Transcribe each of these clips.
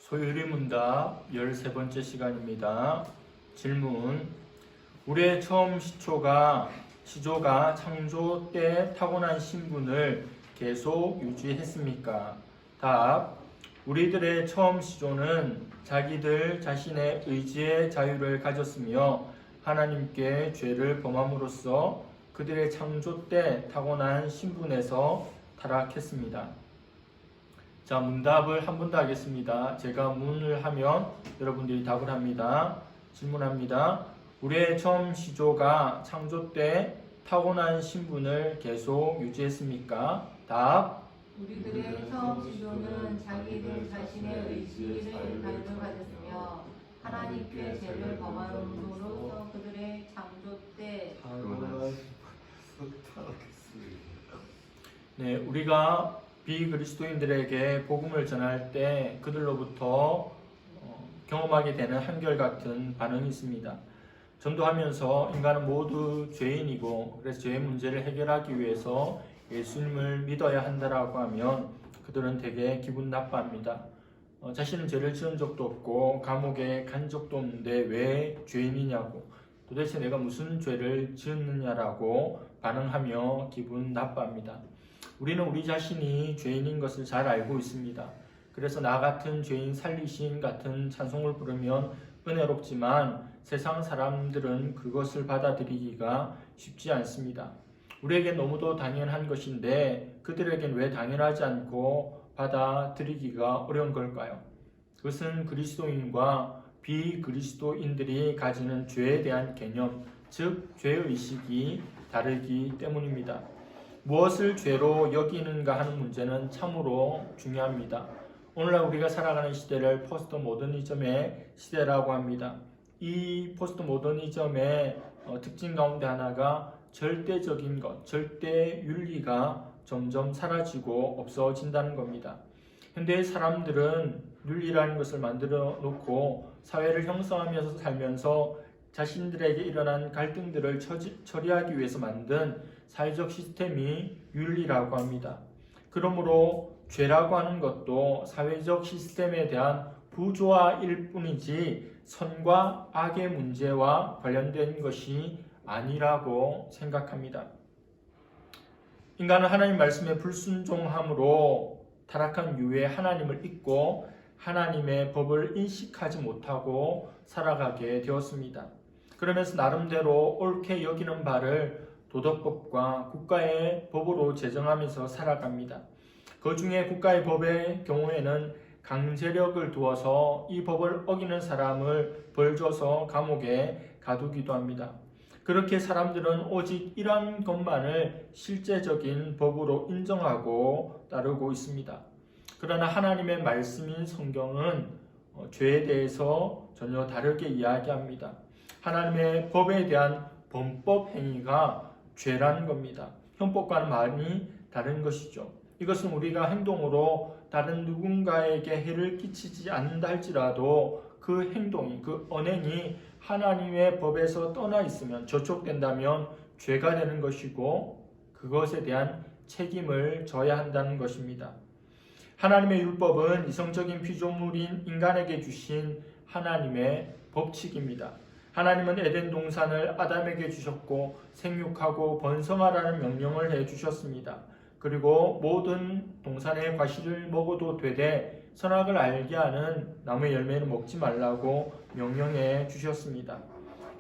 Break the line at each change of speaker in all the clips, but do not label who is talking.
소유리 문답 13번째 시간입니다. 질문: 우리의 처음 시조가 창조 때 타고난 신분을 계속 유지했습니까? 답: 우리들의 처음 시조는 자기들 자신의 의지의 자유를 가졌으며 하나님께 죄를 범함으로써 그들의 창조 때 타고난 신분에서 타락했습니다. 자, 문답을 한 번 더 하겠습니다. 제가 문을 하면 여러분들이 답을 합니다. 질문합니다. 우리의 처음 시조가 창조 때 타고난 신분을 계속 유지했습니까? 답:
우리들의 처음 시조는 자기들 자신의 의지를 자유를 가졌으며 하나님께 죄를 범함으로써 그들의 창조 때
네, 우리가 비그리스도인들에게 복음을 전할 때 그들로부터 경험하게 되는 한결같은 반응이 있습니다. 전도하면서 인간은 모두 죄인이고 그래서 죄의 문제를 해결하기 위해서 예수님을 믿어야 한다라고 하면 그들은 되게 기분 나빠합니다. 자신은 죄를 지은 적도 없고 감옥에 간 적도 없는데 왜 죄인이냐고, 도대체 내가 무슨 죄를 지었느냐라고 반응하며 기분 나빠합니다. 우리는 우리 자신이 죄인인 것을 잘 알고 있습니다. 그래서 나 같은 죄인 살리신 같은 찬송을 부르면 은혜롭지만 세상 사람들은 그것을 받아들이기가 쉽지 않습니다. 우리에겐 너무도 당연한 것인데 그들에겐 왜 당연하지 않고 받아들이기가 어려운 걸까요? 그것은 그리스도인과 비그리스도인들이 가지는 죄에 대한 개념, 즉 죄의식이 다르기 때문입니다. 무엇을 죄로 여기는가 하는 문제는 참으로 중요합니다. 오늘날 우리가 살아가는 시대를 포스트 모더니즘의 시대라고 합니다. 이 포스트 모더니즘의 특징 가운데 하나가 절대적인 것, 절대 윤리가 점점 사라지고 없어진다는 겁니다. 현대의 사람들은 윤리라는 것을 만들어 놓고 사회를 형성하면서 살면서 자신들에게 일어난 갈등들을 처리하기 위해서 만든 사회적 시스템이 윤리라고 합니다. 그러므로 죄라고 하는 것도 사회적 시스템에 대한 부조화일 뿐이지 선과 악의 문제와 관련된 것이 아니라고 생각합니다. 인간은 하나님 말씀에 불순종함으로 타락한 이후에 하나님을 잊고 하나님의 법을 인식하지 못하고 살아가게 되었습니다. 그러면서 나름대로 옳게 여기는 바를 도덕법과 국가의 법으로 제정하면서 살아갑니다. 그 중에 국가의 법의 경우에는 강제력을 두어서 이 법을 어기는 사람을 벌줘서 감옥에 가두기도 합니다. 그렇게 사람들은 오직 이러한 것만을 실제적인 법으로 인정하고 따르고 있습니다. 그러나 하나님의 말씀인 성경은 죄에 대해서 전혀 다르게 이야기합니다. 하나님의 법에 대한 범법 행위가 죄라는 겁니다. 형법과는 많이 다른 것이죠. 이것은 우리가 행동으로 다른 누군가에게 해를 끼치지 않는다 할지라도 그 행동이, 그 언행이 하나님의 법에서 떠나 있으면, 저촉된다면 죄가 되는 것이고 그것에 대한 책임을 져야 한다는 것입니다. 하나님의 율법은 이성적인 피조물인 인간에게 주신 하나님의 법칙입니다. 하나님은 에덴 동산을 아담에게 주셨고 생육하고 번성하라는 명령을 해주셨습니다. 그리고 모든 동산의 과실을 먹어도 되되 선악을 알게 하는 나무의 열매는 먹지 말라고 명령해 주셨습니다.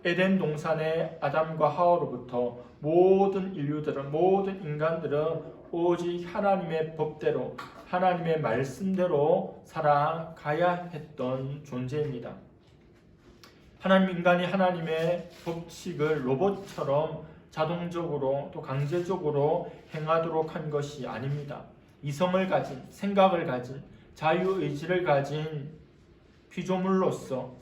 에덴 동산의 아담과 하와로부터 모든 인류들은, 모든 인간들은 오직 하나님의 법대로, 하나님의 말씀대로 살아가야 했던 존재입니다. 인간이 하나님의 법칙을 로봇처럼 자동적으로 또 강제적으로 행하도록 한 것이 아닙니다. 이성을 가진, 생각을 가진, 자유의지를 가진 피조물로서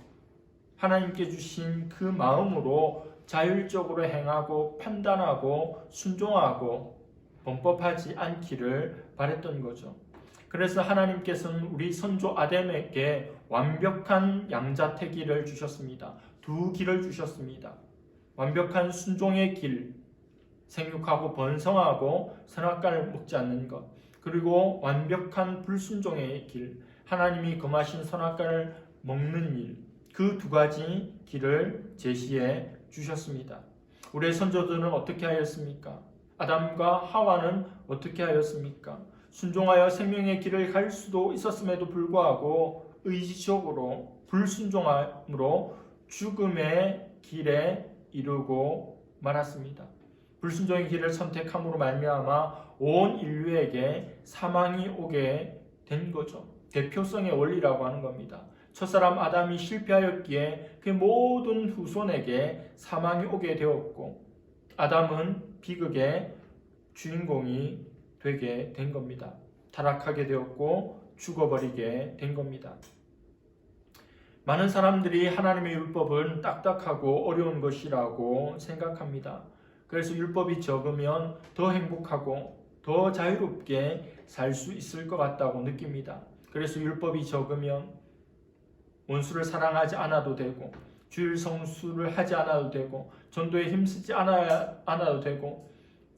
하나님께 주신 그 마음으로 자율적으로 행하고 판단하고 순종하고 범법하지 않기를 바랬던 거죠. 그래서 하나님께서는 우리 선조 아담에게 완벽한 양자택일을 주셨습니다. 두 길을 주셨습니다. 완벽한 순종의 길, 생육하고 번성하고 선악과를 먹지 않는 것, 그리고 완벽한 불순종의 길, 하나님이 금하신 선악과를 먹는 일, 그 두 가지 길을 제시해 주셨습니다. 우리의 선조들은 어떻게 하였습니까? 아담과 하와는 어떻게 하였습니까? 순종하여 생명의 길을 갈 수도 있었음에도 불구하고 의지적으로 불순종함으로 죽음의 길에 이르고 말았습니다. 불순종의 길을 선택함으로 말미암아 온 인류에게 사망이 오게 된 거죠. 대표성의 원리라고 하는 겁니다. 첫사람 아담이 실패하였기에 그 모든 후손에게 사망이 오게 되었고 아담은 비극의 주인공이 되게 된 겁니다. 타락하게 되었고 죽어버리게 된 겁니다. 많은 사람들이 하나님의 율법은 딱딱하고 어려운 것이라고 생각합니다. 그래서 율법이 적으면 더 행복하고 더 자유롭게 살 수 있을 것 같다고 느낍니다. 그래서 율법이 적으면 원수를 사랑하지 않아도 되고 주일 성수를 하지 않아도 되고 전도에 힘쓰지 않아도 되고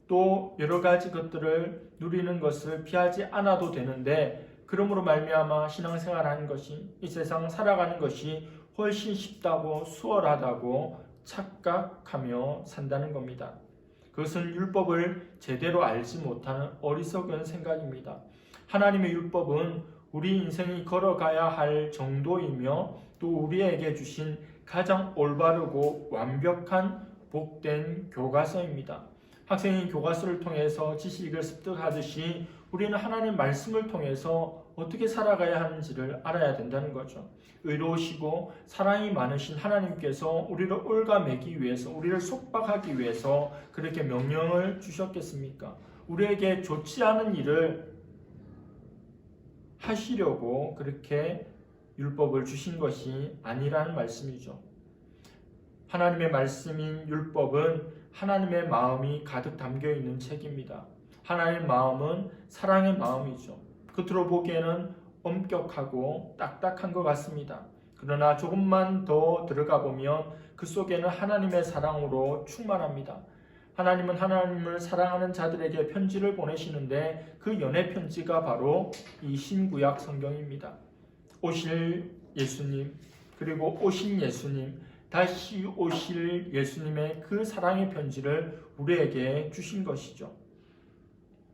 또 여러 가지 것들을 누리는 것을 피하지 않아도 되는데 그러므로 말미암아 신앙생활하는 것이 이 세상 살아가는 것이 훨씬 쉽다고 수월하다고 착각하며 산다는 겁니다. 그것은 율법을 제대로 알지 못하는 어리석은 생각입니다. 하나님의 율법은 우리 인생이 걸어가야 할 정도이며 또 우리에게 주신 가장 올바르고 완벽한 복된 교과서입니다. 학생이 교과서를 통해서 지식을 습득하듯이 우리는 하나님의 말씀을 통해서 어떻게 살아가야 하는지를 알아야 된다는 거죠. 의로우시고 사랑이 많으신 하나님께서 우리를 올가매기 위해서, 우리를 속박하기 위해서 그렇게 명령을 주셨겠습니까? 우리에게 좋지 않은 일을 하시려고 그렇게 율법을 주신 것이 아니라는 말씀이죠. 하나님의 말씀인 율법은 하나님의 마음이 가득 담겨 있는 책입니다. 하나님의 마음은 사랑의 마음이죠. 겉으로 보기에는 엄격하고 딱딱한 것 같습니다. 그러나 조금만 더 들어가 보면 그 속에는 하나님의 사랑으로 충만합니다. 하나님은 하나님을 사랑하는 자들에게 편지를 보내시는데 그 연애 편지가 바로 이 신구약 성경입니다. 오실 예수님, 그리고 오신 예수님, 다시 오실 예수님의 그 사랑의 편지를 우리에게 주신 것이죠.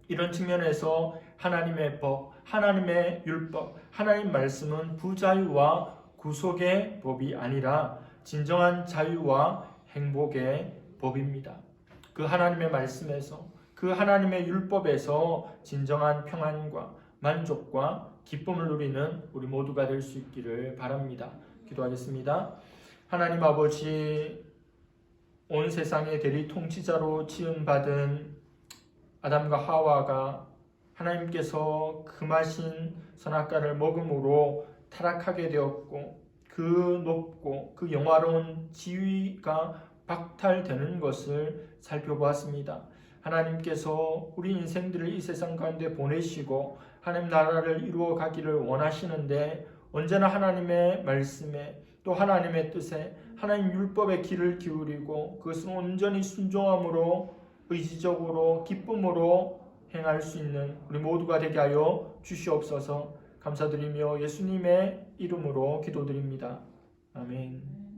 이런 측면에서 하나님의 법, 하나님의 율법, 하나님 말씀은 부자유와 구속의 법이 아니라 진정한 자유와 행복의 법입니다. 그 하나님의 말씀에서, 그 하나님의 율법에서 진정한 평안과 만족과 기쁨을 누리는 우리 모두가 될 수 있기를 바랍니다. 기도하겠습니다. 하나님 아버지, 온 세상의 대리 통치자로 지음받은 아담과 하와가 하나님께서 금하신 선악과를 먹음으로 타락하게 되었고 그 높고 그 영화로운 지위가 박탈되는 것을 살펴보았습니다. 하나님께서 우리 인생들을 이 세상 가운데 보내시고 하나님 나라를 이루어 가기를 원하시는데 언제나 하나님의 말씀에 또 하나님의 뜻에 하나님 율법의 귀를 기울이고 그것은 온전히 순종함으로 의지적으로 기쁨으로 행할 수 있는 우리 모두가 되게 하여 주시옵소서. 감사드리며 예수님의 이름으로 기도드립니다. 아멘.